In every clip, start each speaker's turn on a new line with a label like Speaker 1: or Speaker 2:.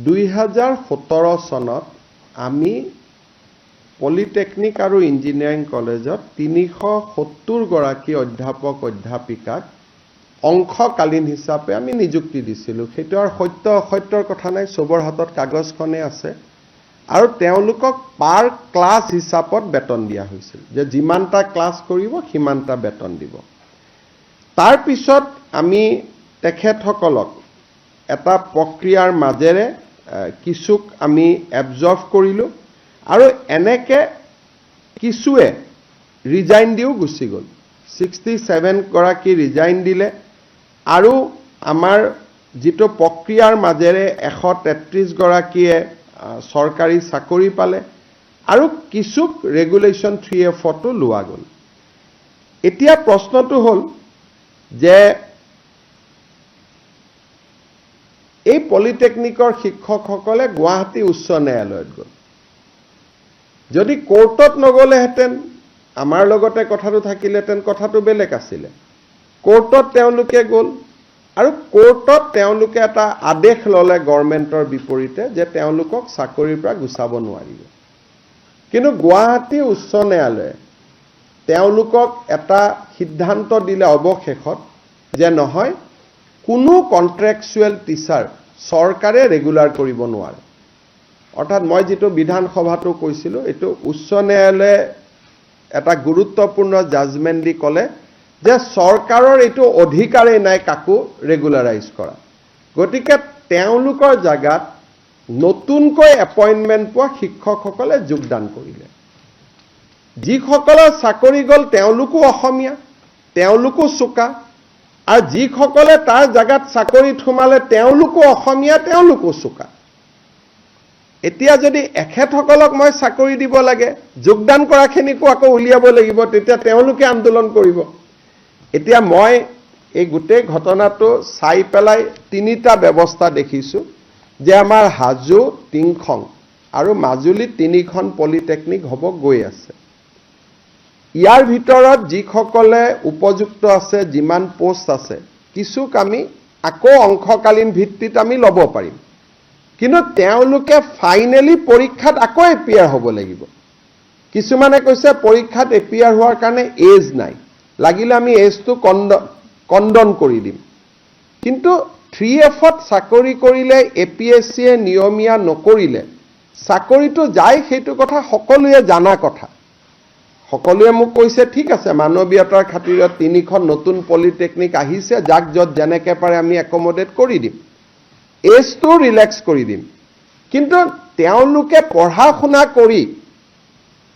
Speaker 1: 2017 চনত আমি পলিটেকনিক আৰু ইঞ্জিনিয়াৰিং কলেজত 370 গৰাকী অধ্যাপক অধ্যাপিকাক অংশকালীন হিচাপে আমি নিযুক্তি দিছিলোঁ। সেইটো আৰু সত্য অসত্যৰ কথা নাই, সবৰ হাতত কাগজখনে আছে। আৰু তেওঁলোকক পাৰ ক্লাছ হিচাপত বেতন দিয়া হৈছিল, যে যিমানটা ক্লাছ কৰিব সিমানটা বেতন দিব। তাৰ পিছত আমি তেখেতসকলক এটা প্ৰক্ৰিয়াৰ মাজেৰে কিছুক আমি এবজৰ্ভ কৰিলোঁ আৰু এনেকে কিছুৱে ৰিজাইন দিও গুচি গ'ল। 67 গৰাকী ৰিজাইন দিলে আৰু আমাৰ যিটো প্ৰক্ৰিয়াৰ মাজেৰে 133 গৰাকীয়ে চৰকাৰী চাকৰি পালে আৰু কিছুক ৰেগুলেশ্যন 3F-তো লোৱা গ'ল। এতিয়া প্ৰশ্নটো হ'ল যে এই পলিটেকনিকৰ শিক্ষকসকলে গুৱাহাটী উচ্চ ন্যায়ালয়ত গ'ল। যদি কোৰ্টত নগ'লেহেঁতেন আমাৰ লগতে কথাটো থাকিলেহেঁতেন, কথাটো বেলেগ আছিলে। কোৰ্টত তেওঁলোকে গ'ল আৰু কোৰ্টত তেওঁলোকে এটা আদেশ ল'লে গভৰ্ণমেণ্টৰ বিপৰীতে যে তেওঁলোকক চাকৰিৰ পৰা গুচাব নোৱাৰিব। কিন্তু গুৱাহাটী উচ্চ ন্যায়ালয়ে তেওঁলোকক এটা সিদ্ধান্ত দিলে অৱশেষত যে নহয়, কোনো কন্ট্ৰেকচুৱেল টিচাৰ চৰকাৰে ৰেগুলাৰ কৰিব নোৱাৰে। অৰ্থাৎ মই যিটো বিধানসভাটো কৈছিলোঁ, এইটো উচ্চ ন্যায়ালয়ে এটা গুৰুত্বপূৰ্ণ জাজমেণ্ট দি ক'লে যে চৰকাৰৰ এইটো অধিকাৰেই নাই কাকো ৰেগুলাৰাইজ কৰা। গতিকে তেওঁলোকৰ জাগাত নতুনকৈ এপইণ্টমেণ্ট পোৱা শিক্ষকসকলে যোগদান কৰিলে। যিসকলৰ চাকৰি গ'ল তেওঁলোকো অসমীয়া, তেওঁলোকো চোকা, আৰু যিসকলে তাৰ জাগাত চাকৰিত সোমালে তেওঁলোকো অসমীয়া, তেওঁলোকো চোকা। এতিয়া যদি এখেতসকলক মই চাকৰি দিব লাগে, যোগদান কৰাখিনিকো আকৌ উলিয়াব লাগিব, তেতিয়া তেওঁলোকে আন্দোলন কৰিব। এতিয়া মই এই গোটেই ঘটনাটো চাই পেলাই 3টা ব্যৱস্থা দেখিছোঁ যে আমাৰ হাজো, টিংখং আৰু মাজুলীত 3খন পলিটেকনিক হ'ব গৈ আছে। ইয়াৰ ভিতৰত যিসকলে উপযুক্ত আছে, যিমান পোষ্ট আছে, কিছুক আমি আকৌ অংশকালীন ভিত্তিত আমি ল'ব পাৰিম। কিন্তু তেওঁলোকে ফাইনেলি পৰীক্ষাত আকৌ এপিয়াৰ হ'ব লাগিব। কিছুমানে কৈছে পৰীক্ষাত এপিয়াৰ হোৱাৰ কাৰণে এজ নাই, লাগিলে আমি এজটো কণ্ডন কৰি দিম। কিন্তু 3F-ত চাকৰি কৰিলে APSC-য়ে নিয়মীয়া নকৰিলে চাকৰিটো যায়, সেইটো কথা সকলোৱে জানা কথা। সকলোৱে মোক কৈছে ঠিক আছে, মানৱীয়তাৰ খাতিৰত 3খন নতুন পলিটেকনিক আহিছে, যাক য'ত যেনেকৈ পাৰে আমি একমডেট কৰি দিম, এজটো ৰিলেক্স কৰি দিম। কিন্তু তেওঁলোকে পঢ়া শুনা কৰি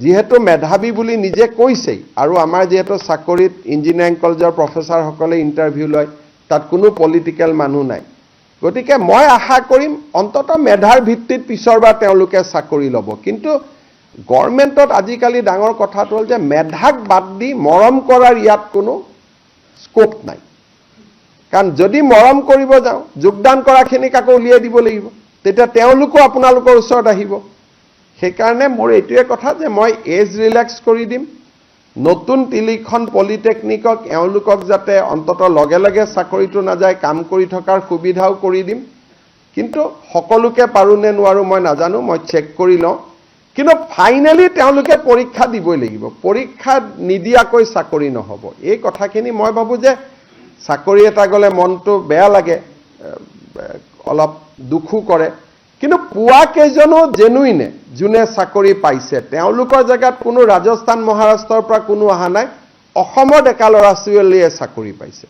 Speaker 1: যিহেতু মেধাৱী বুলি নিজে কৈছেই, আৰু আমাৰ যিহেতু চাকৰিত ইঞ্জিনিয়াৰিং কলেজৰ প্ৰফেচাৰসকলে ইণ্টাৰভিউ লয়, তাত কোনো পলিটিকেল মানুহ নাই। গতিকে মই আশা কৰিম অন্ততঃ মেধাৰ ভিত্তিত পিছৰবাৰ তেওঁলোকে চাকৰি ল'ব। কিন্তু গভৰ্ণমেণ্টত আজিকালি ডাঙৰ কথাটো হ'ল যে মেধাক বাদ দি মৰম কৰাৰ ইয়াত কোনো স্কোপ নাই। কাৰণ যদি মৰম কৰিব যাওঁ, যোগদান কৰাখিনিক আকৌ উলিয়াই দিব লাগিব, তেতিয়া তেওঁলোকো আপোনালোকৰ ওচৰত আহিব। সেইকাৰণে মোৰ এইটোৱে কথা যে মই এজ ৰিলেক্স কৰি দিম, নতুন 3খন পলিটেকনিকক এওঁলোকক যাতে অন্ততঃ লগে লগে চাকৰিটো নাযায়, কাম কৰি থকাৰ সুবিধাও কৰি দিম। কিন্তু সকলোকে পাৰোঁ নে নোৱাৰোঁ মই নাজানো, মই চেক কৰি লওঁ। কিন্তু ফাইনেলি তেওঁলোকে পৰীক্ষা দিবই লাগিব, পৰীক্ষা নিদিয়াকৈ চাকৰি নহ'ব। এই কথাখিনি মই ভাবোঁ যে চাকৰি এটা গ'লে মনটো বেয়া লাগে, অলপ দুখো কৰে, কিন্তু পোৱা কেইজনো জেনুইনে যোনে চাকৰি পাইছে, তেওঁলোকৰ জেগাত কোনো ৰাজস্থান মহাৰাষ্ট্ৰৰ পৰা কোনো অহা নাই, অসমৰ ডেকা ল'ৰা ছোৱালীয়ে চাকৰি পাইছে।